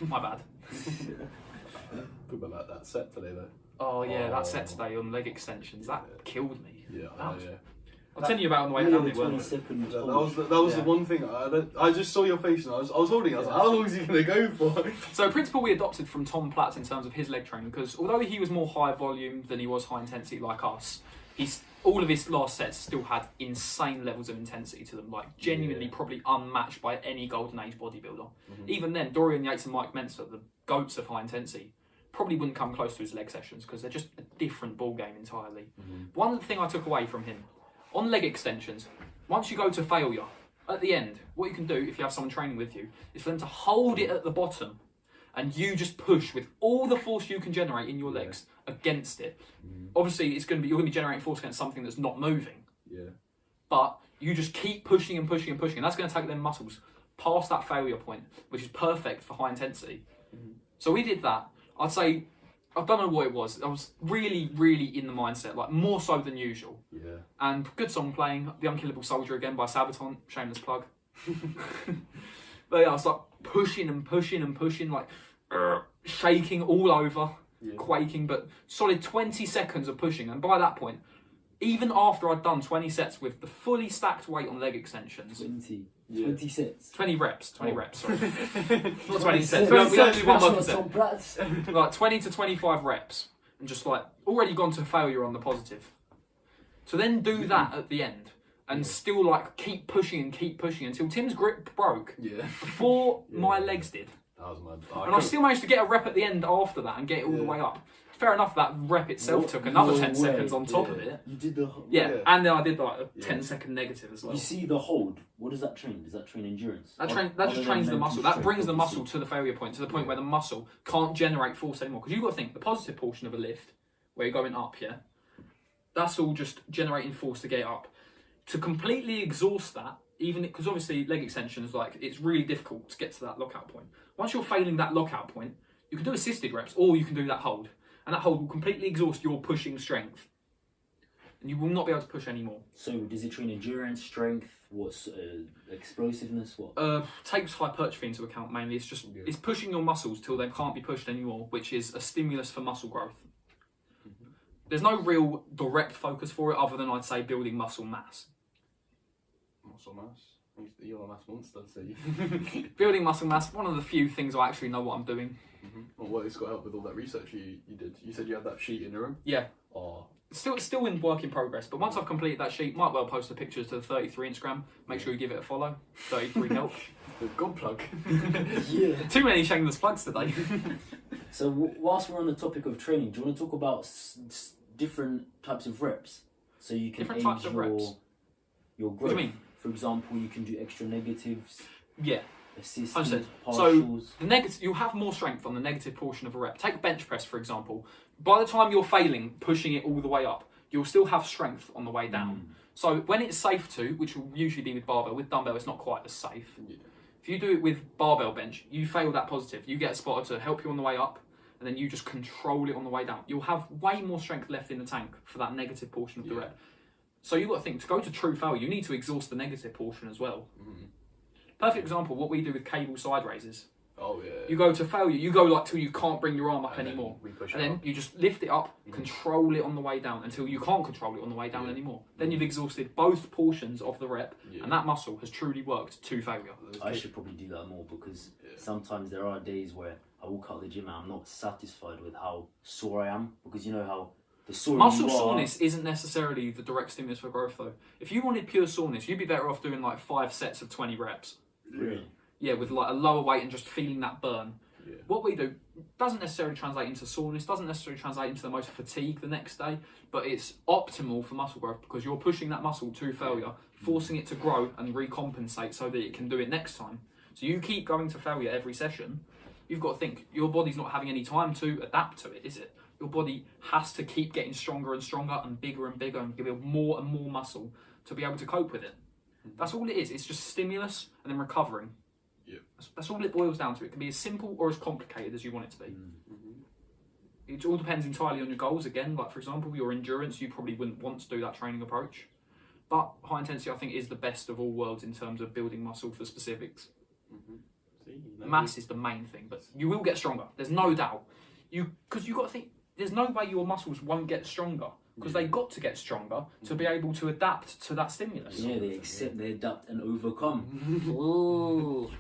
My bad. Talk about that set today though. Oh yeah, that set today on leg extensions, that killed me. Yeah, yeah. I'll tell you about it on the way down. The 20-second. That was the one thing. I just saw your face and I was holding it. I was like, how long is he going to go for? So a principle we adopted from Tom Platz in terms of his leg training, because although he was more high volume than he was high intensity like us, all of his last sets still had insane levels of intensity to them, like genuinely probably unmatched by any golden age bodybuilder. Even then, Dorian Yates and Mike Menser, the goats of high intensity, probably wouldn't come close to his leg sessions because they're just a different ball game entirely. One thing I took away from him, on leg extensions, once you go to failure, at the end, what you can do if you have someone training with you is for them to hold it at the bottom and you just push with all the force you can generate in your legs against it. Obviously, you're going to be generating force against something that's not moving. But you just keep pushing and pushing and pushing, and that's going to take them muscles past that failure point, which is perfect for high intensity. So we did that. I'd say, I don't know what it was. I was really, really in the mindset, like more so than usual. And good song playing, The Unkillable Soldier again by Sabaton, shameless plug. But yeah, I was like pushing and pushing and pushing, like shaking all over, quaking, but solid 20 seconds of pushing. And by that point, even after I'd done 20 sets with the fully stacked weight on leg extensions. 20 sets. 20 reps, sorry. Not 20 sets. We don't do one working set. Like 20 to 25 reps. And just like already gone to failure on the positive. So then do that at the end. And still like keep pushing until Tim's grip broke. Before my legs did. That was mad. And I still managed to get a rep at the end after that and get it all the way up. Fair enough, that rep itself took another 10 seconds on top of it. You did the and then I did like a 10-second negative as well. You see the hold, what does that train? Does that train endurance? That just trains the muscle. That brings the muscle to the failure point, to the point where the muscle can't generate force anymore. Because you've got to think, the positive portion of a lift, where you're going up, that's all just generating force to get it up. To completely exhaust that, even because obviously leg extensions, like it's really difficult to get to that lockout point. Once you're failing that lockout point, you can do assisted reps or you can do that hold. And that hold will completely exhaust your pushing strength. And you will not be able to push anymore. So does it train endurance, strength, what's explosiveness, what? Takes hypertrophy into account mainly. It's just it's pushing your muscles till they can't be pushed anymore, which is a stimulus for muscle growth. There's no real direct focus for it other than I'd say building muscle mass. Muscle mass? You're a mass monster, so Building muscle mass, one of the few things I actually know what I'm doing. Well, what it's got help with all that research you did. You said you had that sheet in your room? Yeah. Oh. Still in work in progress, but once I've completed that sheet, might well post the pictures to the 33 Instagram. Make sure you give it a follow. 33 help. The god plug. Too many shameless plugs today. So whilst we're on the topic of training, do you want to talk about different types of reps? So you can Different types of reps? Your growth. What do you mean? For example, you can do extra negatives. Yeah. Assisted, partials. So the negative, you'll have more strength on the negative portion of a rep. Take bench press, for example. By the time you're failing, pushing it all the way up, you'll still have strength on the way down. So when it's safe to, which will usually be with barbell, with dumbbell it's not quite as safe. If you do it with barbell bench, you fail that positive. You get a spotter to help you on the way up, and then you just control it on the way down. You'll have way more strength left in the tank for that negative portion of the rep. So you've got to think, to go to true failure, you need to exhaust the negative portion as well. Perfect example, what we do with cable side raises. Oh yeah. You go to failure, you go like till you can't bring your arm up anymore. And then you just lift it up, control it on the way down until you can't control it on the way down anymore. Then you've exhausted both portions of the rep and that muscle has truly worked to failure. I should probably do that more because sometimes there are days where I walk out of the gym and I'm not satisfied with how sore I am, because you know how the sore muscle soreness isn't necessarily the direct stimulus for growth though. If you wanted pure soreness, you'd be better off doing like 5 sets of 20 reps. Really? Yeah, with like a lower weight and just feeling that burn. What we do doesn't necessarily translate into soreness, doesn't necessarily translate into the most fatigue the next day, but it's optimal for muscle growth because you're pushing that muscle to failure, forcing it to grow and recompensate so that it can do it next time. So you keep going to failure every session, you've got to think your body's not having any time to adapt to it, is it? Your body has to keep getting stronger and stronger and bigger and give it more and more muscle to be able to cope with it. That's all it is. It's just stimulus and then recovering. That's all it boils down to. It can be as simple or as complicated as you want it to be. It all depends entirely on your goals. Again, like for example, your endurance, you probably wouldn't want to do that training approach. But high intensity, I think, is the best of all worlds in terms of building muscle for specifics. Mass is the main thing, but you will get stronger. There's no doubt. Because you've got to think, there's no way your muscles won't get stronger. Because they got to get stronger to be able to adapt to that stimulus. Yeah, they accept, they adapt and overcome. Ooh.